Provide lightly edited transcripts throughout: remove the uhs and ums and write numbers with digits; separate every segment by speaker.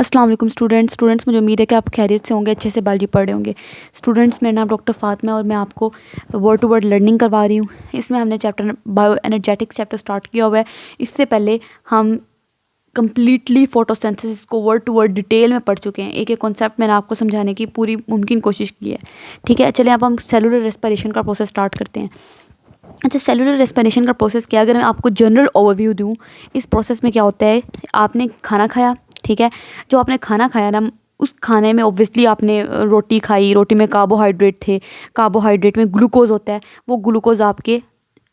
Speaker 1: अस्सलाम वालेकुम स्टूडेंट्स, मुझे उम्मीद है कि आप खैरियत से होंगे, अच्छे से बायोलॉजी पढ़ रहे होंगे। स्टूडेंट्स, मेरा नाम डॉक्टर फातिमा और मैं आपको वर्ड टू वर्ड लर्निंग करवा रही हूँ। इसमें हमने chapter bio energetics chapter start किया हुआ है। इससे पहले हम कम्प्लीटली फोटोसिंथेसिस को वर्ड टू वर्ड डिटेल में पढ़ चुके हैं। एक एक कॉन्सेप्ट मैंने आपको समझाने की पूरी मुमकिन कोशिश की है। ठीक है, चलिए अब हम सेलुलर रेस्पिरेशन का प्रोसेस स्टार्ट करते हैं। अच्छा, सेलुलर रेस्पिरेशन का प्रोसेस क्या, अगर मैं आपको जनरल ओवरव्यू दूँ, इस प्रोसेस में क्या होता है, आपने खाना खाया, ठीक है, जो आपने खाना खाया ना, उस खाने में ऑब्वियसली आपने रोटी खाई, रोटी में कार्बोहाइड्रेट थे, कार्बोहाइड्रेट में ग्लूकोज होता है, वो ग्लूकोज आपके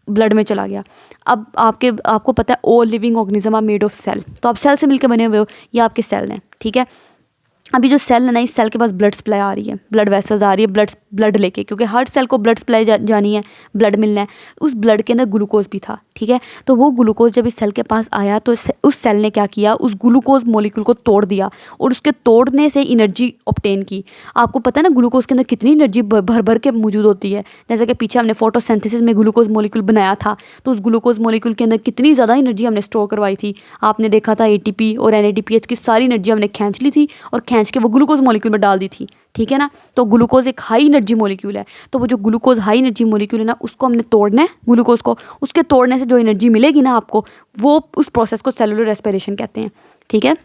Speaker 1: ब्लड में चला गया। अब आपको पता है all living organism are made of cell, तो आप सेल से मिलकर बने हुए हो, ये आपके सेल हैं। ठीक है, अभी जो सेल है ना, इस सेल के पास ब्लड सप्लाई आ रही है, ब्लड वेसल्स आ रही है, ब्लड लेके, क्योंकि हर सेल को ब्लड सप्लाई जानी है, ब्लड मिलना है। उस ब्लड के अंदर ग्लूकोज भी था। ठीक है, तो वो ग्लूकोज जब इस सेल के पास आया तो उस सेल ने क्या किया, उस ग्लूकोज मॉलिक्यूल को तोड़ दिया और उसके तोड़ने से एनर्जी ऑब्टेन की। आपको पता है ना ग्लूकोज के अंदर कितनी एनर्जी भर भर के मौजूद होती है। जैसे कि पीछे हमने फोटोसिंथेसिस में ग्लूकोज मॉलिक्यूल बनाया था, तो उस ग्लूकोज मॉलिक्यूल के अंदर कितनी ज़्यादा एनर्जी हमने स्टोर करवाई थी। आपने देखा था ATP और NADPH की सारी एनर्जी हमने खींच ली थी और खींच के वो ग्लूकोज मॉलिक्यूल में डाल दी थी। ठीक है ना, तो ग्लूकोज एक हाई एनर्जी मॉलिक्यूल है, तो वो जो ग्लूकोज हाई एनर्जी मॉलिक्यूल है ना, उसको हमने तोड़ना है, ग्लूकोज को। उसके तोड़ने से जो एनर्जी मिलेगी ना आपको, वो उस प्रोसेस को सेलुलर रेस्पिरेशन कहते हैं। ठीक है,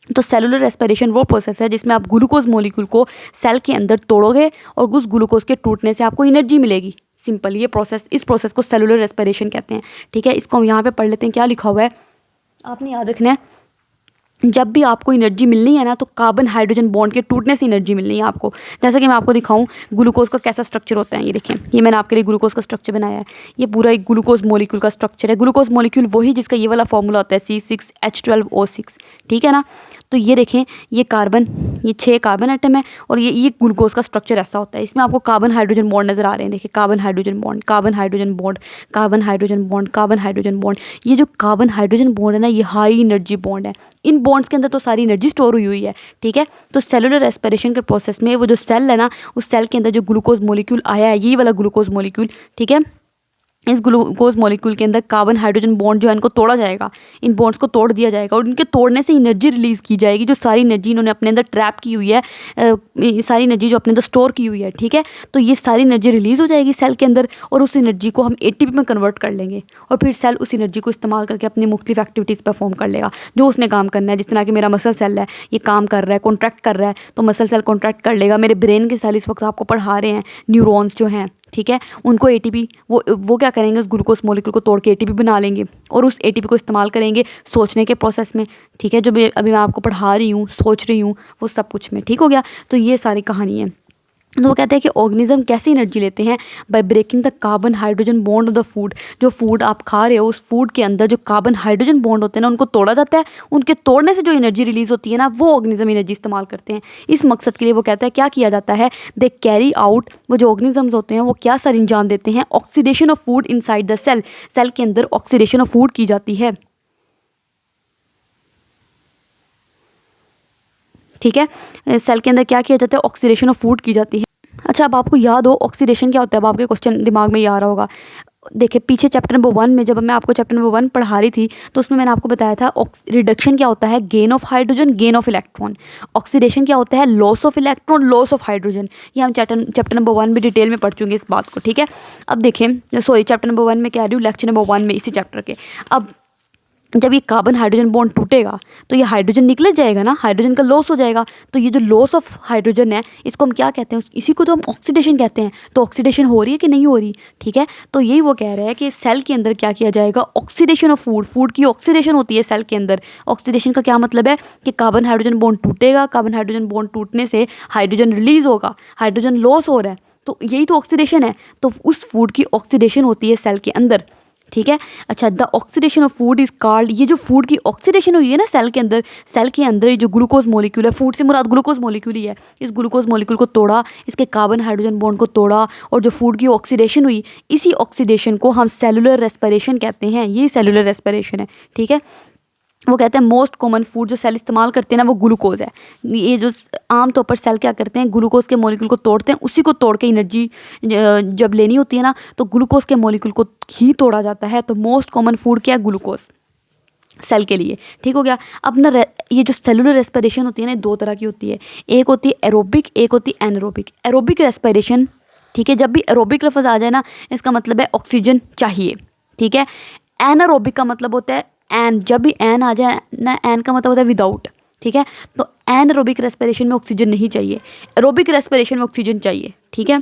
Speaker 1: तो सेलुलर रेस्पिरेशन वो प्रोसेस है जिसमें आप ग्लूकोज मॉलिक्यूल को सेल के अंदर तोड़ोगे और उस ग्लूकोज के टूटने से आपको एनर्जी मिलेगी। सिंपल, ये प्रोसेस, इस प्रोसेस को सेलुलर रेस्पिरेशन कहते हैं। ठीक है, इसको हम यहाँ पे पढ़ लेते हैं, क्या लिखा हुआ है, आपने याद रखना है। जब भी आपको एनर्जी मिलनी है ना, तो कार्बन हाइड्रोजन बॉन्ड के टूटने से एनर्जी मिलनी है आपको। जैसा कि मैं आपको दिखाऊं ग्लूकोज का कैसा स्ट्रक्चर होता है, ये देखें, ये मैंने आपके लिए ग्लूकोज का स्ट्रक्चर बनाया है। ये पूरा एक ग्लूकोज मॉलिक्यूल का स्ट्रक्चर है। ग्लूकोज मॉलिक्यूल वही जिसका ये वाला फॉर्मूला होता है C6H12O6। ठीक है ना, तो ये देखें, ये कार्बन, ये 6 कार्बन एटम है और ये ग्लूकोज का स्ट्रक्चर ऐसा होता है। इसमें आपको कार्बन हाइड्रोजन बॉन्ड नज़र आ रहे हैं। देखिए, carbon hydrogen bond, carbon hydrogen bond, carbon hydrogen bond, carbon hydrogen bond. ये जो कार्बन हाइड्रोजन बॉन्ड है ना, ये हाई एनर्जी बॉन्ड है। इन बॉन्ड्स के अंदर तो सारी एनर्जी स्टोर हुई है। ठीक है, तो सेलुलर रेस्पिरेशन के प्रोसेस में वो जो सेल है ना, उस सेल के अंदर जो ग्लूकोज मॉलिक्यूल आया है, ये वाला ग्लूकोज मॉलिक्यूल, ठीक है, इस ग्लूकोज मॉलिक्यूल के अंदर कार्बन हाइड्रोजन बॉन्ड जो है, इनको तोड़ा जाएगा, इन बॉन्ड्स को तोड़ दिया जाएगा और इनके तोड़ने से एनर्जी रिलीज़ की जाएगी, जो सारी एनर्जी इन्होंने अपने अंदर ट्रैप की हुई है, सारी एनर्जी जो अपने अंदर स्टोर की हुई है। ठीक है, तो ये सारी एनर्जी रिलीज़ हो जाएगी सेल के अंदर और उस एनर्जी को हम ATP में कन्वर्ट कर लेंगे और फिर सेल उस एनर्जी को इस्तेमाल करके अपनी मुख्तलिफ एक्टिविटीज़ परफॉर्म कर लेगा, जो उसने काम करना है। जिस तरह कि मेरा मसल सेल है, ये काम कर रहा है, कॉन्ट्रैक्ट कर रहा है, तो मसल सेल कॉन्ट्रैक्ट कर लेगा। मेरे ब्रेन के सेल इस वक्त आपको पढ़ा रहे हैं, न्यूरॉन्स जो हैं, ठीक है, उनको ATP, वो क्या करेंगे, उस ग्लूकोज मॉलिक्यूल को तोड़ के ATP बना लेंगे और उस ATP को इस्तेमाल करेंगे सोचने के प्रोसेस में। ठीक है, जो अभी मैं आपको पढ़ा रही हूँ, सोच रही हूँ, वो सब कुछ में। ठीक हो गया, तो ये सारी कहानी है। तो वो कहते हैं कि ऑर्गेनिज्म कैसे एनर्जी लेते हैं, by breaking the carbon hydrogen bond of the food. जो फूड आप खा रहे हो, उस फूड के अंदर जो कार्बन हाइड्रोजन बॉन्ड होते हैं ना, उनको तोड़ा जाता है। उनके तोड़ने से जो एनर्जी रिलीज होती है ना, वो ऑर्गेनिज्म एनर्जी इस्तेमाल करते हैं। इस मकसद के लिए वो कहता है क्या किया जाता है, दे कैरी आउट, वो जो ऑर्गेनिजम्स होते हैं वो क्या सर अंजाम देते हैं, oxidation of food inside the cell. Cell के अंदर ऑक्सीडेशन ऑफ फूड की जाती है। ठीक है, सेल के अंदर क्या किया जाता है, ऑक्सीडेशन ऑफ फूड की जाती है। अच्छा, अब आपको याद हो ऑक्सीडेशन क्या होता है, अब आपके क्वेश्चन दिमाग में ये आ रहा होगा। देखिए, पीछे चैप्टर नंबर 1 में जब मैं आपको चैप्टर नंबर 1 पढ़ा रही थी, तो उसमें मैंने आपको बताया था रिडक्शन क्या होता है, gain of hydrogen, gain of electron. Oxidation क्या होता है, loss of electron, loss of hydrogen. ये हम चैप्टर नंबर 1 में डिटेल में पढ़ चुके इस बात को। ठीक है, अब देखें, सॉरी, चैप्टर नंबर 1 में कह रही हूँ, लेक्चर नंबर 1 में, इसी चैप्टर के। अब जब ये कार्बन हाइड्रोजन बॉन्ड टूटेगा तो ये हाइड्रोजन निकल जाएगा ना, हाइड्रोजन का लॉस हो जाएगा। तो ये जो लॉस ऑफ हाइड्रोजन है, इसको हम क्या कहते हैं, इसी को तो हम ऑक्सीडेशन कहते हैं। तो ऑक्सीडेशन हो रही है कि नहीं हो रही, ठीक है, तो यही वो कह रहा है कि सेल के अंदर क्या किया जाएगा, ऑक्सीडेशन ऑफ फूड, फूड की ऑक्सीडेशन होती है सेल के अंदर। ऑक्सीडेशन का क्या मतलब है कि कार्बन हाइड्रोजन बॉन्ड टूटेगा, कार्बन हाइड्रोजन बॉन्ड टूटने से हाइड्रोजन रिलीज होगा, हाइड्रोजन लॉस हो रहा है, तो यही तो ऑक्सीडेशन है। तो उस फूड की ऑक्सीडेशन होती है सेल के अंदर। ठीक है, अच्छा, the oxidation of food is called, ये जो फूड की ऑक्सीडेशन हुई है ना सेल के अंदर, सेल के अंदर ये जो ग्लूकोज मॉलिक्यूल है, फूड से मुराद ग्लूकोज मॉलिक्यूल ही है, इस ग्लूकोज मॉलिक्यूल को तोड़ा, इसके कार्बन हाइड्रोजन बॉन्ड को तोड़ा और जो फूड की ऑक्सीडेशन हुई, इसी ऑक्सीडेशन को हम सेलुलर रेस्पिरेशन कहते हैं। ये सेलुलर रेस्पिरेशन है। ठीक है, वो कहते हैं मोस्ट कॉमन फूड जो सेल इस्तेमाल करते हैं ना, वो ग्लूकोज है। ये जो आम तौर पर सेल क्या करते हैं, ग्लूकोज के मॉलिक्यूल को तोड़ते हैं, उसी को तोड़ के एनर्जी जब लेनी होती है ना, तो ग्लूकोज के मॉलिक्यूल को ही तोड़ा जाता है। तो मोस्ट कॉमन फूड क्या है, ग्लूकोज सेल के लिए। ठीक हो गया। अब ना ये जो सेलुलर रेस्पिरेशन होती है ना, दो तरह की होती है, एक होती है एरोबिक, एक होती है एनारोबिक। एरोबिक रेस्पिरेशन, ठीक है, जब भी एरोबिक लफ्ज़ आ जाए ना, इसका मतलब है ऑक्सीजन चाहिए, ठीक है। एनारोबिक का मतलब होता है एन, जब भी एन आ जाए ना, एन का मतलब होता है विदाउट, ठीक है। तो एनारोबिक रेस्पिरेशन में ऑक्सीजन नहीं चाहिए, एरोबिक रेस्पिरेशन में ऑक्सीजन चाहिए, ठीक है।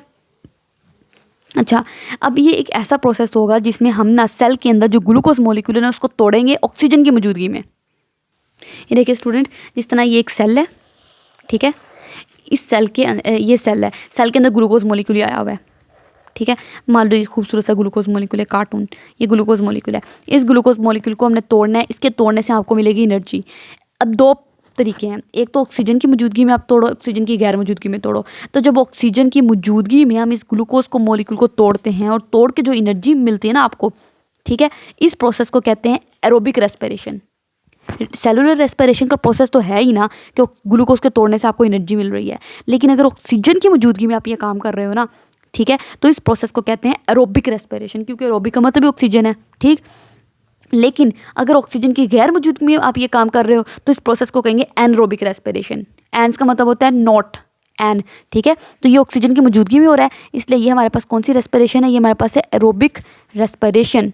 Speaker 1: अच्छा, अब ये एक ऐसा प्रोसेस होगा जिसमें हम ना सेल के अंदर जो ग्लूकोज मॉलिक्यूल है ना, उसको तोड़ेंगे ऑक्सीजन की मौजूदगी में। ये देखिए स्टूडेंट, जिस तरह ये एक सेल है, ठीक है, इस सेल के ये सेल है, सेल के अंदर ग्लूकोज मॉलिक्यूल आया हुआ है, ठीक है। मान लो ये खूबसूरत सा ग्लूकोज मॉलिक्यूल है, कार्टून, ये ग्लूकोज मॉलिक्यूल है। इस ग्लूकोज मॉलिक्यूल को हमने तोड़ना है, इसके तोड़ने से आपको मिलेगी एनर्जी। अब दो तरीके हैं, एक तो ऑक्सीजन की मौजूदगी में आप तोड़ो, ऑक्सीजन की गैर मौजूदगी में तोड़ो। तो जब ऑक्सीजन की मौजूदगी में हम इस ग्लूकोज को मॉलिक्यूल को तोड़ते हैं और तोड़ के जो एनर्जी मिलती है ना आपको, ठीक है, इस प्रोसेस को कहते हैं एरोबिक रेस्पिरेशन। सेलुलर रेस्पिरेशन का प्रोसेस तो है ही ना कि ग्लूकोज के तोड़ने से आपको एनर्जी मिल रही है, लेकिन अगर ऑक्सीजन की मौजूदगी में आप ये काम कर रहे हो ना, ठीक है, तो इस प्रोसेस को कहते हैं एरोबिक रेस्पिरेशन, क्योंकि एरोबिक का मतलब भी ऑक्सीजन है, ठीक। लेकिन अगर ऑक्सीजन की गैर मौजूदगी में आप ये काम कर रहे हो तो इस प्रोसेस को कहेंगे एनरोबिक रेस्पिरेशन। एन्स का मतलब होता है नॉट एन, ठीक है। तो ये ऑक्सीजन की मौजूदगी में हो रहा है, इसलिए ये हमारे पास कौन सी रेस्पिरेशन है, ये हमारे पास है aerobic respiration.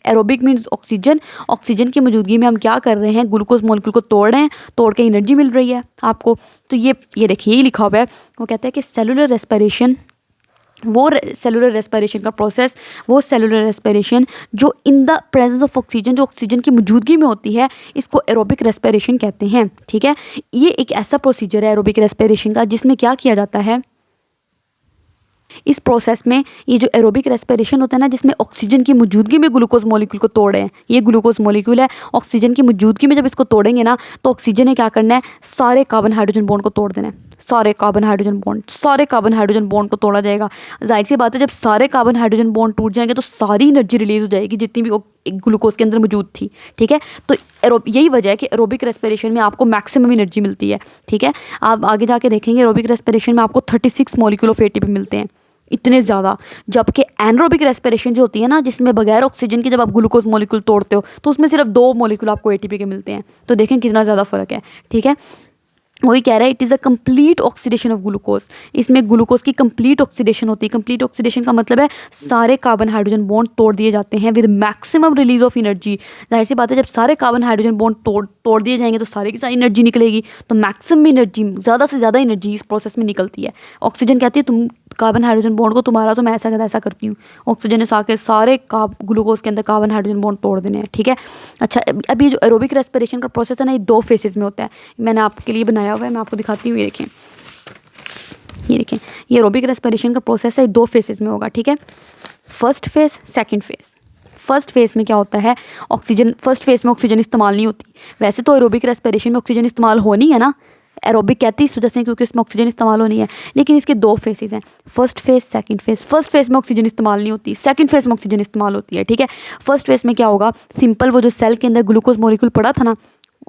Speaker 1: Aerobic means oxygen, oxygen की मौजूदगी में हम क्या कर रहे हैं, ग्लूकोज मॉलिक्यूल को तोड़ रहे हैं, तोड़ के एनर्जी मिल रही है आपको। तो ये देखिए, ये लिखा हुआ है, वो कहता है कि सेलुलर रेस्पिरेशन, वो सेलुलर रेस्पिरेशन का प्रोसेस, वो सेलुलर रेस्पिरेशन जो in the presence of oxygen, जो ऑक्सीजन की मौजूदगी में होती है, इसको एरोबिक रेस्पिरेशन कहते हैं, ठीक है। ये एक ऐसा प्रोसीजर है एरोबिक रेस्पिरेशन का जिसमें क्या किया जाता है, इस प्रोसेस में ये जो एरोबिक रेस्पिरेशन होता है ना, जिसमें ऑक्सीजन की मौजूदगी में ग्लूकोज मॉलिक्यूल को तोड़ रहे हैं, ये ग्लूकोज मॉलिक्यूल है, ऑक्सीजन की मौजूदगी में जब इसको तोड़ेंगे ना, तो ऑक्सीजन ने क्या करना है, सारे कार्बन हाइड्रोजन बॉन्ड को तोड़ देना है, सारे कार्बन हाइड्रोजन बॉन्ड को तोड़ा जाएगा। जाहिर सी बात है, जब सारे कार्बन हाइड्रोजन बॉन्ड टूट जाएंगे तो सारी एनर्जी रिलीज हो जाएगी जितनी भी ग्लूकोज के अंदर मौजूद थी, ठीक है। तो यही वजह है कि एरोबिक रेस्पिरेशन में आपको मैक्सिमम एनर्जी मिलती है, ठीक है। आप आगे जाके देखेंगे एरोबिक रेस्पिरेशन में आपको 36 मॉलिक्यूल ऑफ एटीपी मिलते हैं, इतने ज़्यादा। जबकि एनरोबिक रेस्पिरेशन जो होती है ना, जिसमें बगैर ऑक्सीजन के जब आप ग्लूकोज मॉलिक्यूल तोड़ते हो तो उसमें सिर्फ 2 मॉलिक्यूल आपको एटीपी के मिलते हैं। तो देखें कितना ज़्यादा फ़र्क है, ठीक है। वही कह रहा है, it is a complete oxidation of glucose. इसमें ग्लूकोज की कंप्लीट ऑक्सीडेशन होती है। कंप्लीट ऑक्सीडेशन का मतलब है सारे कार्बन हाइड्रोजन बॉन्ड तोड़ दिए जाते हैं with maximum release of energy. जाहिर सी बात है, जब सारे कार्बन हाइड्रोजन बॉन्ड तोड़ दिए जाएंगे तो सारी की सारी एनर्जी निकलेगी, तो मैक्सिमम एनर्जी, ज़्यादा से ज़्यादा एनर्जी इस प्रोसेस में निकलती है। ऑक्सीजन कहती है तुम कार्बन हाइड्रोजन बॉन्ड को तुम्हारा तो मैं ऐसा करती हूँ, ऑक्सीजन ने आके सारे ग्लूकोज के अंदर कार्बन हाइड्रोजन बॉन्ड तोड़ देने हैं, ठीक है। अच्छा, अब ये जो एरोबिक रेस्पिरेशन का प्रोसेस है ना, ये 2 फेजेस में होता है। मैंने आपके लिए बनाया हुआ है, मैं आपको दिखाती हूँ। ये देखें, ये एरोबिक रेस्पिरेशन का प्रोसेस है, 2 फेजेस में होगा, ठीक है। First phase, second phase. First phase में क्या होता है, फर्स्ट फेज में ऑक्सीजन इस्तेमाल नहीं होती। वैसे तो एरोबिक रेस्पिरेशन में ऑक्सीजन इस्तेमाल होनी है ना, एरोबिक कहती है इस वजह से क्योंकि इसमें ऑक्सीजन इस्तेमाल होनी है, लेकिन इसके 2 फेजेस हैं, first phase, second phase. First phase में ऑक्सीजन इस्तेमाल नहीं होती, सेकंड फेज में ऑक्सीजन इस्तेमाल होती है, ठीक है। फर्स्ट फेज में क्या होगा, सिंपल वो जो सेल के अंदर ग्लूकोज मॉलिक्यूल पड़ा था ना,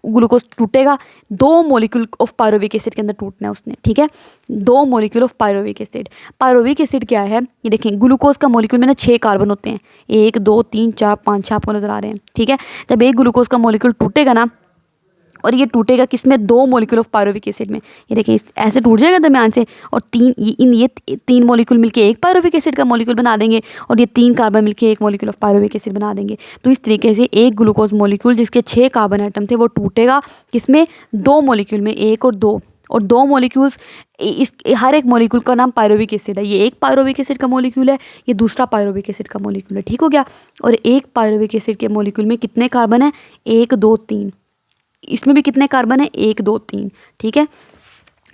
Speaker 1: ग्लूकोज टूटेगा, 2 मॉलिक्यूल ऑफ पायरोविक एसिड के अंदर टूटना है उसने, ठीक है। 2 molecule of pyruvic acid. Pyruvic acid क्या है, ये देखें, ग्लूकोज का मॉलिक्यूल में ना 6 कार्बन होते हैं, 1 2 3 4 5 6 आपको नजर आ रहे हैं, ठीक है। जब एक ग्लूकोज का मॉलिक्यूल टूटेगा ना, और ये टूटेगा किसमें, 2 मॉलिक्यूल ऑफ पायरोविक एसिड में। ये देखिए, ऐसे टूट जाएगा दरम्यान से, और ये 3 मॉलिक्यूल मिलके एक पायरोविक एसिड का मॉलिक्यूल बना देंगे, और ये 3 कार्बन मिलके एक मॉलिक्यूल ऑफ पायरोविक एसिड बना देंगे। तो इस तरीके से एक ग्लूकोज मॉलिक्यूल जिसके 6 कार्बन एटम थे, वो टूटेगा किसमें, 2 मॉलिक्यूल में, 1 और 2। और 2 मॉलिक्यूल्स, इस हर एक मॉलिक्यूल का नाम पायरोविक एसिड है। ये एक पायरोविक एसिड का मॉलिक्यूल है, ये दूसरा पायरोविक एसिड का मॉलिक्यूल है, ठीक हो गया। और एक पायरोविक एसिड के मॉलिक्यूल में कितने कार्बन है, 1 2 3। इसमें भी कितने कार्बन है, 1 2 3, ठीक है।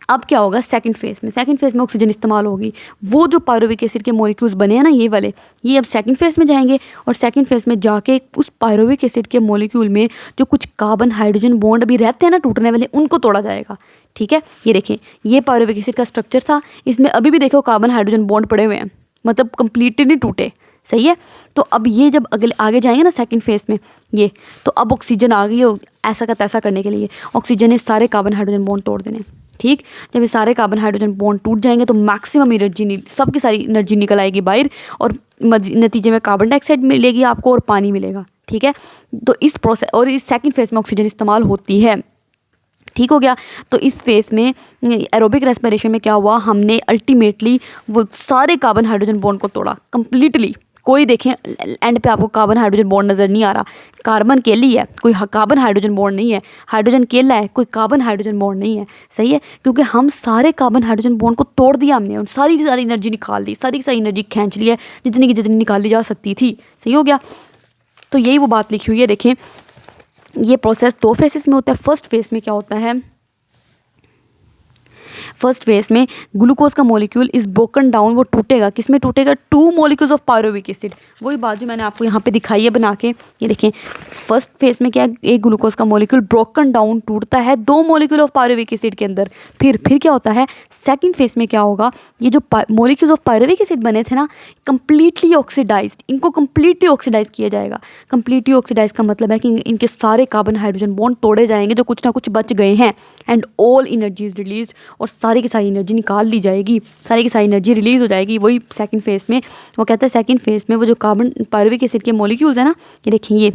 Speaker 1: अब क्या होगा सेकंड फेज में, सेकंड फेज में ऑक्सीजन इस्तेमाल होगी। वो जो पायरोविक एसिड के मॉलिक्यूल्स बने हैं ना, ये वाले, ये अब सेकंड फेज में जाएंगे, और सेकंड फेज में जाके उस पायरोविक एसिड के मॉलिक्यूल में जो कुछ कार्बन हाइड्रोजन बॉन्ड अभी रहते हैं ना टूटने वाले, उनको तोड़ा जाएगा, ठीक है। ये देखें, ये पायरोविक एसिड का स्ट्रक्चर था, इसमें अभी भी देखो कार्बन हाइड्रोजन बॉन्ड पड़े हुए हैं, मतलब कंप्लीटली नहीं टूटे, सही है। तो अब ये जब आगे जाएंगे ना सेकंड फेज में, ये तो अब ऑक्सीजन आ गई हो ऐसा का तैसा करने के लिए। ऑक्सीजन ने सारे कार्बन हाइड्रोजन बॉन्ड तोड़ देने, ठीक। जब ये सारे कार्बन हाइड्रोजन बॉन्ड टूट जाएंगे तो मैक्सिमम एनर्जी, सबकी सारी एनर्जी निकल आएगी बाहर, और नतीजे में कार्बन डाइऑक्साइड मिलेगी आपको और पानी मिलेगा, ठीक है। तो इस प्रोसेस और इस सेकंड फेज में ऑक्सीजन इस्तेमाल होती है। ठीक हो गया। तो इस फेस में एरोबिक रेस्पिरेशन में क्या हुआ, हमने अल्टीमेटली वो सारे कार्बन हाइड्रोजन बॉन्ड को तोड़ा कंप्लीटली। कोई देखें एंड पे आपको कार्बन हाइड्रोजन बॉन्ड नज़र नहीं आ रहा, कार्बन अकेली है, कोई कार्बन हाइड्रोजन बॉन्ड नहीं है, हाइड्रोजन अकेला है, कोई कार्बन हाइड्रोजन बॉन्ड नहीं है। सही है, क्योंकि हम सारे कार्बन हाइड्रोजन बॉन्ड को तोड़ दिया हमने, और सारी की सारी एनर्जी निकाल दी, सारी की सारी एनर्जी खींच ली है जितनी की जितनी निकाली जा सकती थी। सही हो गया। तो यही वो बात लिखी हुई है। देखें ये प्रोसेस 2 फेसेस में होता है। फर्स्ट फेस में क्या होता है, फर्स्ट फेस में ग्लूकोज का मॉलिक्यूल इज ब्रोकन डाउन, वो टूटेगा, किस में टूटेगा, 2 मॉलिक्यूल्स ऑफ पायरुविक एसिड। वही बात जो मैंने आपको यहाँ पे दिखाई है बना के, ये देखें फर्स्ट फेस में क्या है, एक ग्लूकोज का मॉलिक्यूल ब्रोकन डाउन टूटता है 2 मॉलिक्यूल ऑफ पायरुविक एसिड के अंदर। फिर क्या होता है, सेकंड फेस में क्या होगा, ये जो मॉलिक्यूल्स ऑफ पायरुविक एसिड बने थे ना, कंप्लीटली ऑक्सीडाइज्ड, इनको कंप्लीटली ऑक्सीडाइज किया जाएगा। कंप्लीटली ऑक्सीडाइज का मतलब है कि इनके सारे कार्बन हाइड्रोजन बॉन्ड तोड़े जाएंगे जो कुछ ना कुछ बच गए हैं, and all energy is release, और सारी की सारी एनर्जी निकाल ली जाएगी, सारी की सारी एनर्जी रिलीज हो जाएगी। वही सेकंड फेज में वो कहता है, सेकंड फेज में वो जो कार्बन पायरुविक एसिड के मॉलिक्यूल्स है ना, ये देखिए ये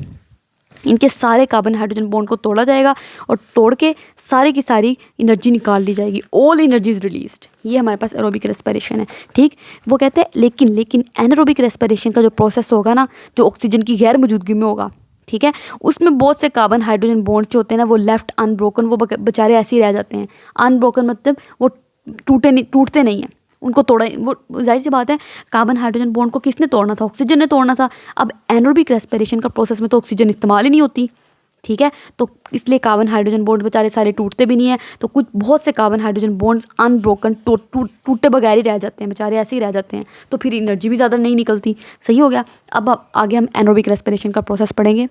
Speaker 1: इनके सारे कार्बन हाइड्रोजन बॉन्ड को तोड़ा जाएगा और तोड़ के सारी की सारी एनर्जी निकाल ली जाएगी, ऑल एनर्जी इज रिलीज्ड। ये हमारे पास एरोबिक रेस्पिरेशन है। ठीक, वो कहते हैं लेकिन एनारोबिक रेस्पिरेशन का जो प्रोसेस होगा ना, जो ऑक्सीजन की गैर मौजूदगी में होगा, ठीक है, उसमें बहुत से कार्बन हाइड्रोजन बॉन्ड जो होते हैं ना, वो लेफ्ट अनब्रोकन, वो बेचारे ऐसे ही रह जाते हैं। अनब्रोकन मतलब वो टूटते नहीं हैं, उनको तोड़ा, वो जाहिर सी बात है कार्बन हाइड्रोजन बॉन्ड को किसने तोड़ना था, ऑक्सीजन ने तोड़ना था। अब एनारोबिक रेस्पिरेशन का प्रोसेस में तो ऑक्सीजन इस्तेमाल ही नहीं होती, ठीक है, तो इसलिए कार्बन हाइड्रोजन बॉन्ड बेचारे सारे टूटते भी नहीं है। तो कुछ बहुत से कार्बन हाइड्रोजन बॉन्ड्स अनब्रोकन टूटे बगैर ही रह जाते हैं, बेचारे ऐसे ही रह जाते हैं, तो फिर एनर्जी भी ज़्यादा नहीं निकलती। सही हो गया। अब आगे हम एनारोबिक रेस्पिरेशन का प्रोसेस पढ़ेंगे।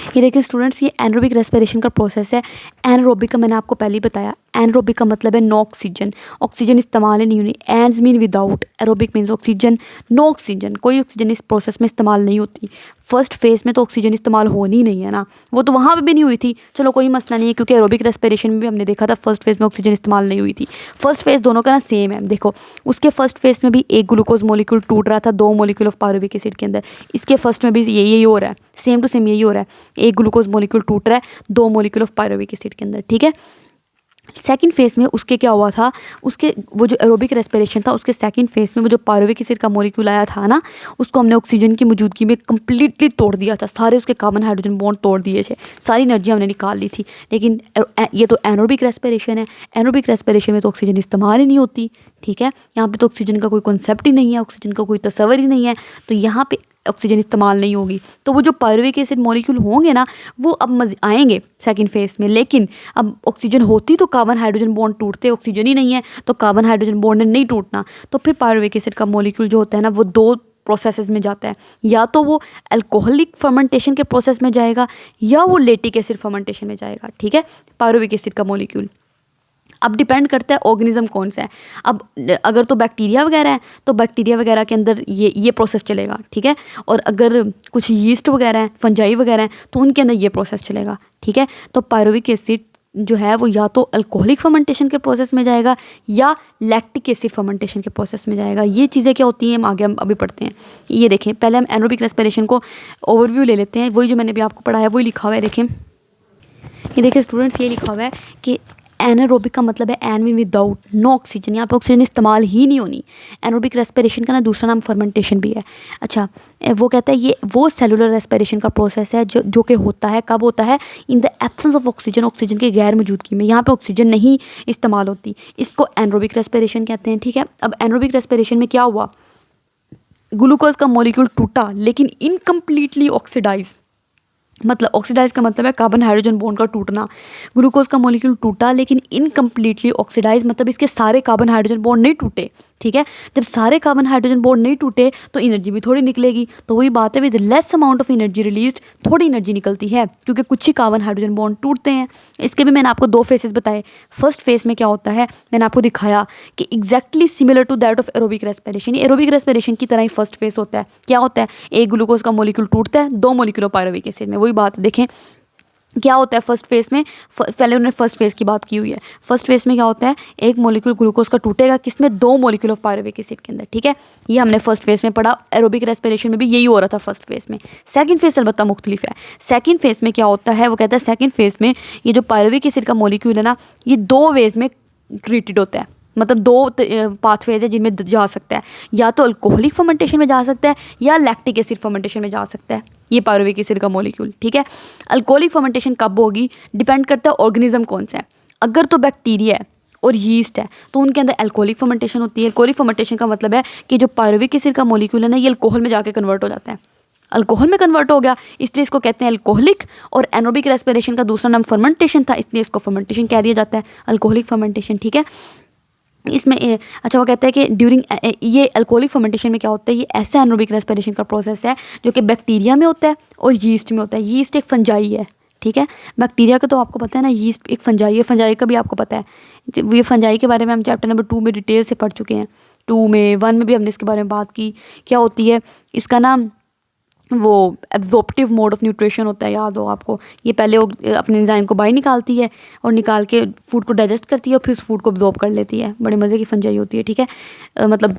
Speaker 1: ये देखिए स्टूडेंट्स, ये एनारोबिक रेस्पिरेशन का प्रोसेस है। एनारोबिक का मैंने आपको पहले ही बताया, एनारोबिक का मतलब है नो ऑक्सीजन, ऑक्सीजन इस्तेमाल ही नहीं होनी। An mean without, aerobic means oxygen, no oxygen, कोई ऑक्सीजन इस प्रोसेस में इस्तेमाल नहीं होती। फर्स्ट फेज में तो ऑक्सीजन इस्तेमाल होनी नहीं है ना, वो तो वहाँ पे भी नहीं हुई थी, चलो कोई मसला नहीं है, क्योंकि एरोबिक रेस्पिरेशन में भी हमने देखा था फर्स्ट फेज में ऑक्सीजन इस्तेमाल नहीं हुई थी। फर्स्ट फेज दोनों का ना सेम है। देखो उसके फर्स्ट फेज में भी एक ग्लूकोज मॉलिक्यूल टूट रहा था 2 मॉलिक्यूल ऑफ पायरुविक एसिड के अंदर, इसके फर्स्ट में भी यही हो रहा है, सेम टू सेम यही हो रहा है। एक ग्लूकोज मॉलिक्यूल टूट रहा है 2 मॉलिक्यूल ऑफ पायरुविक एसिड के अंदर, ठीक है। सेकंड फेज में उसके क्या हुआ था, उसके वो जो एरोबिक रेस्पिरेशन था, उसके सेकंड फेज में वो जो पायरुविक एसिड का मॉलिक्यूल आया था ना, उसको हमने ऑक्सीजन की मौजूदगी में कम्प्लीटली तोड़ दिया था, सारे उसके कार्बन हाइड्रोजन बॉन्ड तोड़ दिए थे, सारी एनर्जी हमने निकाल ली थी। लेकिन ये तो एनारोबिक रेस्पिरेशन है, एनारोबिक रेस्पिरेशन में तो ऑक्सीजन इस्तेमाल ही नहीं होती, ठीक है, यहाँ पे तो ऑक्सीजन का कोई कॉन्सेप्ट ही नहीं है, ऑक्सीजन का कोई तस्वर ही नहीं है, तो यहाँ पे ऑक्सीजन इस्तेमाल नहीं होगी। तो वो जो पायरुविक एसिड मॉलिक्यूल होंगे ना, वो अब आएंगे सेकंड फेज में, लेकिन अब ऑक्सीजन होती तो कार्बन हाइड्रोजन बॉन्ड टूटते, ऑक्सीजन ही नहीं है तो कार्बन हाइड्रोजन बॉन्ड नहीं टूटना, तो फिर पायरुविक एसिड का मॉलिक्यूल जो होता है ना, वो 2 प्रोसेसेस में जाता है, या तो वो अल्कोहलिक फर्मेंटेशन के प्रोसेस में जाएगा या वो लेटिक एसिड फर्मेंटेशन में जाएगा, ठीक है, पायरुविक एसिड का मॉलिक्यूल। अब डिपेंड करता है ऑर्गेनिज्म कौन सा है। अब अगर तो बैक्टीरिया वगैरह है तो बैक्टीरिया वगैरह के अंदर ये प्रोसेस चलेगा, ठीक है, और अगर कुछ यीस्ट वगैरह हैं, फंजाई वगैरह हैं, तो उनके अंदर ये प्रोसेस चलेगा, ठीक है। तो पायरुविक एसिड जो है वो या तो अल्कोहलिक फर्मेंटेशन के प्रोसेस में जाएगा या लैक्टिक एसिड फर्मेंटेशन के प्रोसेस में जाएगा। ये चीज़ें क्या होती हैं हम आगे अभी पढ़ते हैं। ये देखें, पहले हम एनारोबिक रेस्पिरेशन को ओवरव्यू ले लेते हैं, वही जो मैंने भी आपको पढ़ाया वही लिखा हुआ है। देखें, ये देखिए स्टूडेंट्स, ये लिखा हुआ है कि एनारोबिक का मतलब है an mean without, no oxygen, यहाँ पे ऑक्सीजन इस्तेमाल ही नहीं होनी। एनारोबिक रेस्पिरेशन का ना दूसरा नाम फर्मेंटेशन भी है। अच्छा, वो कहता है ये वो सेलुलर रेस्पिरेशन का प्रोसेस है जो कि होता है, कब होता है, in the absence of oxygen, oxygen की गैर मौजूदगी में, यहाँ पे ऑक्सीजन नहीं इस्तेमाल होती, इसको एनारोबिक रेस्पिरेशन कहते हैं, ठीक है। अब एनारोबिक रेस्पिरेशन में क्या हुआ, ग्लूकोज का मॉलिक्यूल टूटा लेकिन इनकम्प्लीटली ऑक्सीडाइज, मतलब ऑक्सीडाइज का मतलब है कार्बन हाइड्रोजन बॉन्ड का टूटना। ग्लूकोज का मॉलिक्यूल टूटा लेकिन इनकम्प्लीटली ऑक्सीडाइज, मतलब इसके सारे कार्बन हाइड्रोजन बॉन्ड नहीं टूटे, ठीक है। जब सारे कार्बन हाइड्रोजन बॉन्ड नहीं टूटे तो एनर्जी भी थोड़ी निकलेगी, तो वही बात है, with less amount of energy released, थोड़ी एनर्जी निकलती है क्योंकि कुछ ही कार्बन हाइड्रोजन बॉन्ड टूटते हैं। इसके भी मैंने आपको 2 फेसेस बताए। फर्स्ट फेज में क्या होता है, मैंने आपको दिखाया कि exactly similar to that of aerobic respiration, aerobic respiration की तरह ही फर्स्ट फेज होता है। क्या होता है, एक ग्लूकोज का मॉलिक्यूल टूटता है 2 मॉलिक्यूल ऑफ पायरुविक एसिड में, वही बात देखें, क्या होता है फर्स्ट फेज़ में, पहले उन्होंने फर्स्ट फेज़ की बात की हुई है। फर्स्ट फेज़ में क्या होता है, एक मॉलिक्यूल ग्लूकोज का टूटेगा किसमें, 2 मॉलिक्यूल ऑफ पायरुविक एसिड के अंदर, ठीक है। ये हमने फर्स्ट फेज़ में पढ़ा, एरोबिक रेस्पिरेशन में भी यही हो रहा था फर्स्ट फेज़ में। सेकंड फेज़ अलबत्ता मुख्तलिफ है। सेकंड फेज़ में क्या होता है, वो कहता है सेकंड फेज़ में ये जो पायरुविक एसिड का मॉलिक्यूल है ना, ये 2 वेज़ में ट्रीटेड होता है, मतलब 2 पाथवेज है जिनमें जा सकता है, या तो अल्कोहलिक फर्मेंटेशन में जा सकता है या लैक्टिक एसिड फर्मेंटेशन में जा सकता है ये पायरुविक एसिड का मॉलिक्यूल, ठीक है। अल्कोहलिक फर्मेंटेशन कब होगी, डिपेंड करता है ऑर्गेनिज्म कौन सा है। अगर तो बैक्टीरिया है और यीस्ट है तो उनके अंदर अल्कोहलिक फर्मेंटेशन होती है। अल्कोहलिक फर्मेंटेशन का मतलब है कि जो पायरुविक एसिड का मॉलिक्यूल है ना, ये अल्कोहल में जाके कन्वर्ट हो जाता है, अल्कोहल में कन्वर्ट हो गया, इसलिए इसको कहते हैं अल्कोहलिक। और एनोबिक रेस्पिरेशन का दूसरा नाम फर्मेंटेशन था, इसलिए इसको फर्मेंटेशन कह दिया जाता है, अल्कोहलिक फर्मेंटेशन, ठीक है। इसमें अच्छा वो कहता है कि ड्यूरिंग ये अल्कोहलिक फर्मेंटेशन में क्या होता है, ये ऐसा एनोबिक रेस्पिरेशन का प्रोसेस है जो कि बैक्टीरिया में होता है और यीस्ट में होता है। यीस्ट एक फंजाई है, ठीक है। बैक्टीरिया का तो आपको पता है ना, यीस्ट एक फंजाई है, फंजाई का भी आपको पता है। ये फंजाई के बारे में हम चैप्टर नंबर 2 में डिटेल से पढ़ चुके हैं, 2 में 1 में भी हमने इसके बारे में बात की। क्या होती है इसका नाम, वो एब्जॉर्प्टिव मोड ऑफ न्यूट्रिशन होता है, याद हो आपको। ये पहले वो अपने एंजाइम को बाहर निकालती है और निकाल के फूड को डाइजेस्ट करती है और फिर उस फूड को एब्जॉर्ब कर लेती है। बड़े मज़े की फंजाई होती है, ठीक है। मतलब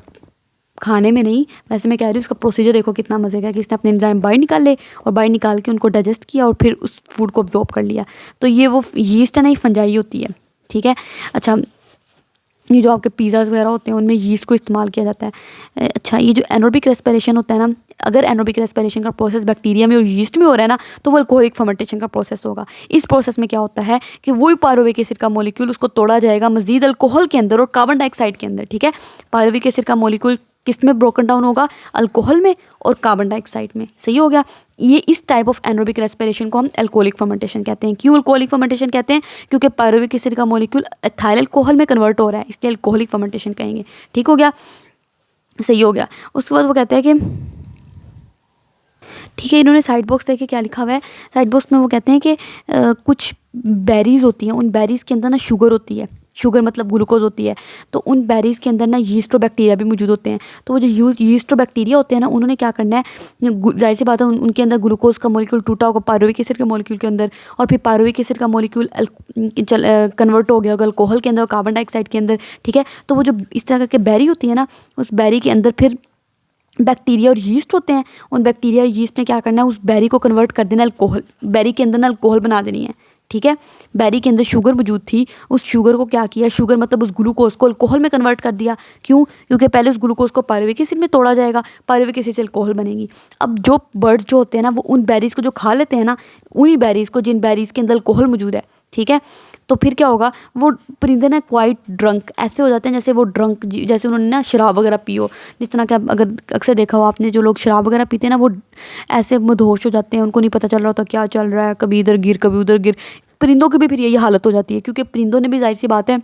Speaker 1: खाने में नहीं, वैसे मैं कह रही हूँ उसका प्रोसीजर देखो कितना मज़े का, कि इसने अपने एंजाइम बाहर निकाल ले और बाहर निकाल के उनको डाइजेस्ट किया और फिर उस फूड को एब्जॉर्ब कर लिया। तो ये वो यीस्ट है ना, ये फंजाई होती है, ठीक है। अच्छा, ये जो आपके पिज़्ज़ाज़ वगैरह होते हैं उनमें यीस्ट को इस्तेमाल किया जाता है। अच्छा, ये जो एनोबिक रेस्पिरेशन होता है ना, अगर एनोबिक रेस्पिरेशन का प्रोसेस बैक्टीरिया में और यीस्ट में हो रहा है ना, तो वो अल्कोहलिक फर्मेंटेशन का प्रोसेस होगा। इस प्रोसेस में क्या होता है कि वही पायरुविक एसिड का मॉलिक्यूल उसको तोड़ा जाएगा मजीद अल्कोहल के अंदर और कार्बन डाइऑक्साइड के अंदर, ठीक है। पायरुविक एसिड का मॉलिक्यूल किस में ब्रोकन डाउन होगा, अल्कोहल में और कार्बन डाइऑक्साइड में, सही हो गया। ये इस टाइप ऑफ एनोबिक रेस्पिरेशन को हम अल्कोहलिक फर्मेंटेशन कहते हैं। क्यों अल्कोहलिक फर्मेंटेशन कहते हैं, क्योंकि पायरुविक एसिड का मॉलिक्यूल एथाइल अल्कोहल में कन्वर्ट हो रहा है, इसलिए अल्कोहलिक फर्मेंटेशन कहेंगे, ठीक हो गया, सही हो गया। उसके बाद वो कहते हैं कि ठीक है, इन्होंने साइड बॉक्स देखे क्या लिखा हुआ है। साइड बॉक्स में वो कहते हैं कि कुछ बेरीज़ होती हैं, उन बेरीज़ के अंदर ना शुगर होती है, शुगर मतलब ग्लूकोज होती है। तो उन बेरीज़ के अंदर ना यीस्टोबैक्टीरिया भी मौजूद होते हैं। तो वो जो यीस्टोबैक्टीरिया होते हैं ना, उन्होंने क्या करना है, जाहिर सी बात है उनके अंदर ग्लूकोज का मॉलिक्यूल टूटा होगा पायरुविक एसिड के मॉलिक्यूल के अंदर, और फिर पायरुविक एसिड का मॉलिक्यूल कन्वर्ट हो गया होगा अल्कोहल के अंदर और कार्बन डाइऑक्साइड के अंदर, ठीक है। तो वो जो इस तरह करके बेरी होती है ना, उस बेरी के अंदर फिर बैक्टीरिया और यीस्ट होते हैं। उन बैक्टीरिया और यीस्ट ने क्या करना है, उस बेरी को कन्वर्ट कर देना अल्कोहल, बेरी के अंदर ना अल्कोहल बना देनी है, ठीक है। बेरी के अंदर शुगर मौजूद थी, उस शुगर को क्या किया, शुगर मतलब उस ग्लूकोज को अल्कोहल में कन्वर्ट कर दिया। क्यों, क्योंकि पहले उस ग्लूकोज को पायरुविक एसिड में तोड़ा जाएगा, पायरुविक एसिड से अल्कोहल बनेगी। अब जो बर्ड्स जो होते हैं ना, वो उन बेरीज़ को जो खा लेते हैं ना, उन्हीं बेरीज़ को जिन बेरीज़ के अंदर अल्कोहल मौजूद है, ठीक है। तो फिर क्या होगा, वो परिंदे ना क्वाइट ड्रंक ऐसे हो जाते हैं जैसे वो ड्रंक, जैसे उन्होंने ना शराब वगैरह पी हो। जिस तरह का अगर अक्सर देखा हो आपने, जो लोग शराब वगैरह पीते हैं ना, वो ऐसे मदहोश हो जाते हैं, उनको नहीं पता चल रहा होता क्या चल रहा है, कभी इधर गिर कभी उधर गिर। परिंदों की भी फिर यही हालत हो जाती है, क्योंकि परिंदों ने भी जाहिर सी बात है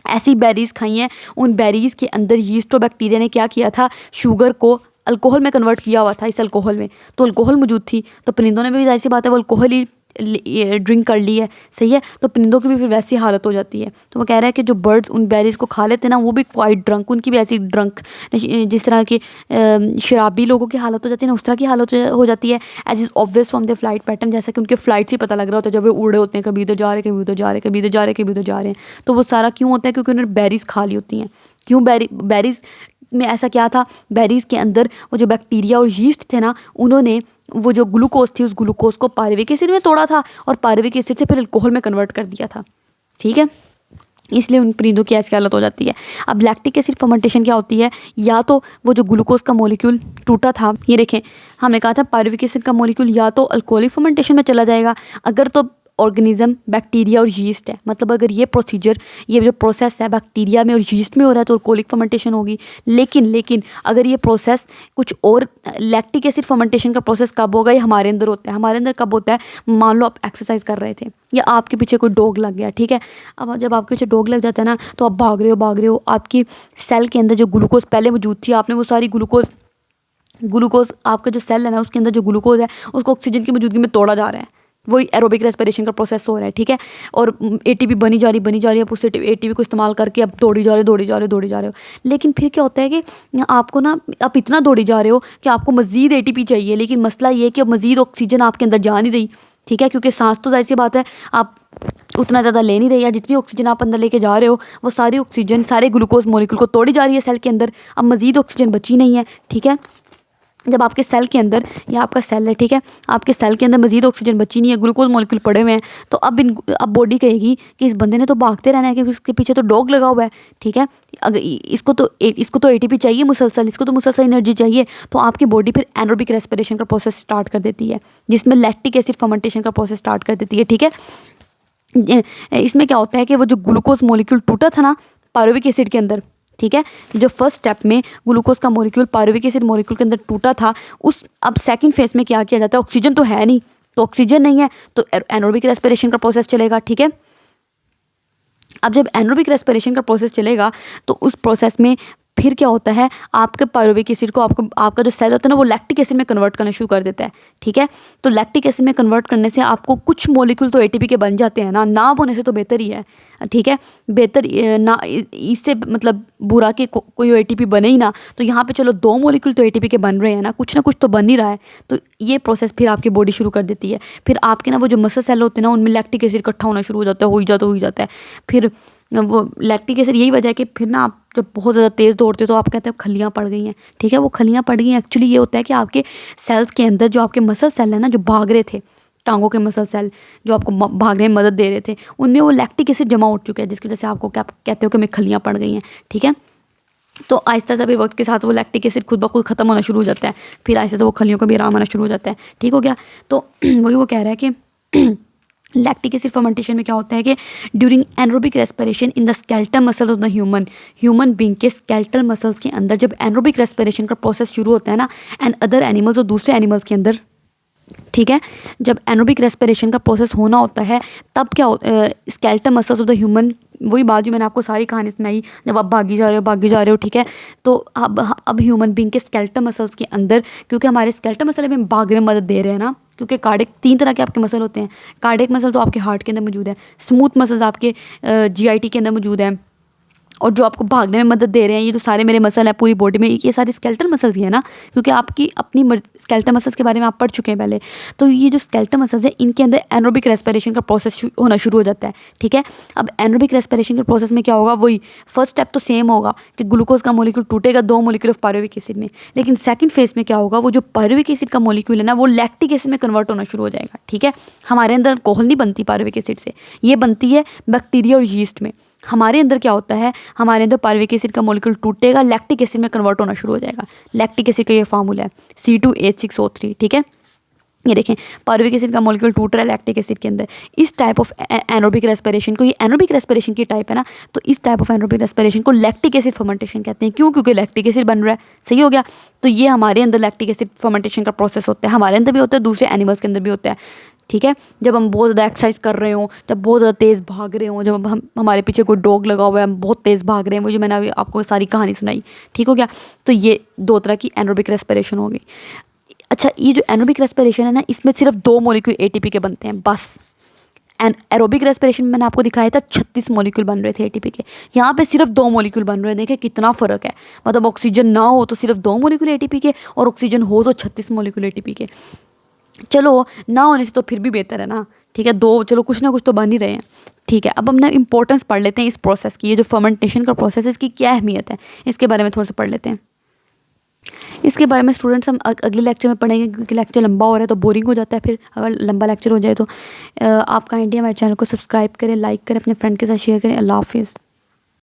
Speaker 1: ऐसी बेरीज़ खाई हैं। उन बेरीज़ के अंदर यीस्टोबैक्टीरिया ने क्या किया था, शुगर को अल्कोहल में कन्वर्ट किया हुआ था। इस अल्कोहल में तो अल्कोहल मौजूद थी, तो परिंदों ने भी जाहिर सी बात है वो अल्कोहल ही ड्रिंक कर ली है, सही है। तो परिंदों की भी फिर वैसी हालत हो जाती है। तो वो कह रहा है कि जो बर्ड्स उन बेरीज़ को खा लेते हैं ना, वो भी क्वाइट ड्रंक, उनकी भी ऐसी ड्रंक जिस तरह की शराबी लोगों की हालत हो जाती है ना, उस तरह की हालत हो जाती है। As is obvious from the flight pattern, जैसा कि उनके फ्लाइट से पता लग रहा होता है जब वो उड़े होते हैं, कभी इधर जा रहे कभी उधर जा रहे, कभी इधर जा रहे कभी उधर जा रहे हैं। तो वो सारा क्यों होता है, क्योंकि उन्होंने बेरीज़ खा ली होती हैं। क्यों, बेरीज़ में ऐसा क्या था, बेरीज़ के अंदर वो जो बैक्टीरिया और यीस्ट थे ना, उन्होंने वो जो ग्लूकोज थी, उस ग्लूकोज को पायरुविक एसिड में तोड़ा था और पायरुविक एसिड से फिर अल्कोहल में कन्वर्ट कर दिया था, ठीक है। इसलिए उन परिंदों की ऐसी हालत हो जाती है। अब लैक्टिक एसिड फर्मेंटेशन क्या होती है, या तो वो जो ग्लूकोज का मॉलिक्यूल टूटा था, ये देखें हमने कहा था पायरुविक एसिड का मॉलिक्यूल या तो अल्कोहलिक फर्मेंटेशन में चला जाएगा, अगर तो ऑर्गेनिज्म बैक्टीरिया और यीस्ट है, मतलब अगर ये प्रोसीजर, ये जो प्रोसेस है बैक्टीरिया में और यीस्ट में हो रहा है तो अल्कोहलिक फर्मेंटेशन होगी। लेकिन अगर ये प्रोसेस कुछ और, लैक्टिक एसिड फर्मेंटेशन का प्रोसेस कब होगा, ये हमारे अंदर होता है। हमारे अंदर कब होता है, मान लो आप एक्सरसाइज कर रहे थे या आपके पीछे कोई डॉग लग गया, ठीक है। अब जब आपके पीछे डॉग लग जाता है ना, तो आप भाग रहे हो, आपकी सेल के अंदर जो ग्लूकोज पहले मौजूद थी, आपने वो सारी ग्लूकोज आपका जो सेल है ना, उसके अंदर जो ग्लूकोज है उसको ऑक्सीजन की मौजूदगी में तोड़ा जा रहा है। वही एरोबिक रेस्पिरेशन का प्रोसेस हो रहा है, ठीक है। और एटीपी बनी जा रही है, आप उस एटीपी को इस्तेमाल करके अब दौड़ी जा रहे हो। लेकिन फिर क्या होता है कि आपको ना, आप इतना दौड़ी जा रहे हो कि आपको मज़ीद एटीपी चाहिए, लेकिन मसला ये है कि अब मज़ीद ऑक्सीजन आपके अंदर जा नहीं रही, ठीक है, क्योंकि सांस तो जाहिर सी बात है आप उतना ज़्यादा ले नहीं रही है, जितनी ऑक्सीजन आप अंदर लेके जा रहे हो वो सारी ऑक्सीजन सारे ग्लूकोज मॉलिक्यूल को तोड़ी जा रही है सेल के अंदर, अब मज़ीद ऑक्सीजन बची नहीं है। ठीक है, जब आपके सेल के अंदर, या आपका सेल है, ठीक है, आपके सेल के अंदर मजीद ऑक्सीजन बची नहीं है, ग्लूकोज मॉलिक्यूल पड़े हुए हैं, तो अब बॉडी कहेगी कि इस बंदे ने तो भागते रहना है, कि उसके पीछे तो डॉग लगा हुआ है। ठीक है, अगर इसको तो एटीपी चाहिए मुसलसल, इसको तो मुसलसल एनर्जी चाहिए, तो आपकी बॉडी फिर एनरोबिक रेस्पिरेशन का प्रोसेस स्टार्ट कर देती है, जिसमें लैक्टिक एसिड फर्मेंटेशन का प्रोसेस स्टार्ट कर देती है। ठीक है, इसमें क्या होता है कि वो जो ग्लूकोज मॉलिक्यूल टूटा था ना पायरुविक एसिड के अंदर, ठीक है, जो फर्स्ट स्टेप में ग्लूकोज का मॉलिक्यूल पायरुविक एसिड मॉलिक्यूल के अंदर टूटा था, अब सेकंड फेज में क्या किया जाता है, ऑक्सीजन तो है नहीं, तो ऑक्सीजन नहीं है तो एनरोबिक रेस्पिरेशन का प्रोसेस चलेगा। ठीक है, अब जब एनरोबिक रेस्पिरेशन का प्रोसेस चलेगा तो उस प्रोसेस में फिर क्या होता है, आपके पायरुविक एसिड को आपका जो सेल होता है ना वो लैक्टिक एसिड में कन्वर्ट करना शुरू कर देता है। ठीक है, तो लैक्टिक एसिड में कन्वर्ट करने से आपको कुछ मॉलिक्यूल तो एटीपी के बन जाते हैं ना होने से तो बेहतर ही है। ठीक है, बेहतर ना, इससे मतलब बुरा कि कोई एटीपी बने ही ना, तो यहाँ पे चलो 2 मॉलिक्यूल तो एटीपी के बन रहे हैं ना कुछ तो बन ही रहा है, तो ये प्रोसेस फिर आपकी बॉडी शुरू कर देती है। फिर आपके ना वो जो मसल सेल होते हैं ना उनमें लैक्टिक एसिड इकट्ठा होना शुरू हो जाता है, हो ही जाता है। फिर वो लैक्टिक एसिड यही वजह है कि फिर ना आप जब बहुत ज़्यादा तेज़ दौड़ते हो तो आप कहते हो खलियाँ पड़ गई हैं। ठीक है, वो खलियाँ पड़ गई हैं, एक्चुअली ये होता है कि आपके सेल्स के अंदर जो आपके मसल सेल है ना, जो भाग रहे थे, टांगों के मसल सेल जो आपको भागने में मदद दे रहे थे, उनमें वो लैक्टिक एसिड जमा हो चुका है, जिसकी वजह से आपको क्या कहते हो कि मैं खलियाँ पड़ गई हैं। ठीक है, तो आहिस्ता से भी वक्त के साथ वो लैक्टिक एसिड खुद ब खुद ख़त्म होना शुरू हो जाता है, फिर आहिस्ता से वो खलियों को भी आराम आना शुरू हो जाता है। ठीक हो गया, तो वही वो कह रहा है कि लैक्टिक एसिड फर्मेंटेशन में क्या होता है कि during anaerobic respiration in the skeletal muscle of the human being के स्केलेटल मसल्स के अंदर जब एनरोबिक रेस्पिरेशन का प्रोसेस शुरू होता है ना, एंड अदर एनिमल्स और दूसरे एनिमल्स के अंदर, ठीक है, जब एनरोबिक रेस्पिरेशन का प्रोसेस होना होता है तब क्या skeletal muscles of the human, वही बात जो मैंने आपको सारी कहानी सुनाई, जब आप भागी जा रहे हो, ठीक है, तो अब ह्यूमन बींग के स्केलेटल मसल्स के अंदर, क्योंकि हमारे स्केलेटल मसल हमें भागने में मदद दे रहे हैं ना, क्योंकि कार्डिक 3 तरह के आपके मसल होते हैं। कार्डिक मसल तो आपके हार्ट के अंदर मौजूद है, स्मूथ मसल्स आपके जीआईटी के अंदर मौजूद है, और जो आपको भागने में मदद दे रहे हैं ये जो सारे मेरे मसल हैं पूरी बॉडी में, ये सारे स्केलेटल मसल्स ही है ना, क्योंकि आपकी अपनी स्केलेटल मसल्स के बारे में आप पढ़ चुके हैं पहले। तो ये जो स्केलेटल मसल्स हैं इनके अंदर एनरोबिक रेस्पिरेशन का प्रोसेस होना शुरू हो जाता है। ठीक है, अब एनरोबिक रेस्पिरेशन के प्रोसेस में क्या होगा, वही फर्स्ट स्टेप तो सेम होगा कि ग्लूकोज का मॉलिक्यूल टूटेगा 2 मॉलिक्यूल ऑफ पायरुविक एसिड में, लेकिन सेकंड फेज में क्या होगा, वो जो पायरुविक एसिड का मॉलिक्यूल है ना वो लैक्टिक एसिड में कन्वर्ट होना शुरू हो जाएगा। ठीक है, हमारे अंदर अल्कोहल नहीं बनती पायरुविक एसिड से, ये बनती है बैक्टीरिया और यीस्ट में। हमारे अंदर क्या होता है, हमारे अंदर पायरुविक एसिड का मॉलिक्यूल टूटेगा, लैक्टिक एसिड में कन्वर्ट होना शुरू हो जाएगा। लैक्टिक एसिड का ये फार्मूला है C2H6O3। ठीक है, ये देखें पायरुविक एसिड का मॉलिक्यूल टूट रहा है लैक्टिक एसिड के अंदर। इस टाइप ऑफ एनरोबिक रेस्पिरेशन को, ये एनरोबिक रेस्पिरेशन की टाइप है ना, तो इस टाइप ऑफ एनरोबिक रेस्पिरेशन को लैक्टिक एसिड फर्मेंटेशन कहते हैं। क्यों? क्योंकि लैक्टिक एसिड बन रहा है। सही हो गया, तो ये हमारे अंदर लैक्टिक एसिड फर्मेंटेशन का प्रोसेस होता है, हमारे अंदर भी होता है, दूसरे एनिमल्स के अंदर भी होता है। ठीक है, जब हम बहुत ज़्यादा एक्सरसाइज कर रहे हों, जब बहुत ज़्यादा तेज़ भाग रहे हों, जब हमारे पीछे कोई डॉग लगा हुआ है, हम बहुत तेज़ भाग रहे हैं, वो जो मैंने अभी आपको सारी कहानी सुनाई। ठीक हो गया, तो ये 2 तरह की एनरोबिक रेस्पिरेशन हो गई। अच्छा, ये जो एनरोबिक रेस्पिरेशन है ना, इसमें सिर्फ 2 मॉलिक्यूल एटीपी के बनते हैं बस। एरोबिक रेस्पिरेशन में मैंने आपको दिखाया था 36 मॉलिक्यूल बन रहे थे एटीपी के, यहाँ पे सिर्फ 2 मॉलिक्यूल बन रहे हैं। देखें कितना फ़र्क है, मतलब ऑक्सीजन ना हो तो सिर्फ 2 मॉलिक्यूल एटीपी के, और ऑक्सीजन हो तो 36 मॉलिक्यूल एटीपी के। चलो ना होने से तो फिर भी बेहतर है ना। ठीक है, 2 चलो कुछ ना कुछ तो बन ही रहे हैं। ठीक है, अब हम ना इंपॉर्टेंस पढ़ लेते हैं इस प्रोसेस की, ये जो फर्मेंटेशन का प्रोसेस है इसकी क्या अहमियत है, इसके बारे में थोड़ा सा पढ़ लेते हैं। इसके बारे में स्टूडेंट्स हम अगले लेक्चर में पढ़ेंगे, क्योंकि लेक्चर लंबा हो रहा है तो बोरिंग हो जाता है फिर अगर लंबा लेक्चर हो जाए तो। आप काइंडली हमारे चैनल को सब्सक्राइब करें, लाइक करें, अपने फ्रेंड के साथ शेयर करें। अल्लाह हाफिज़।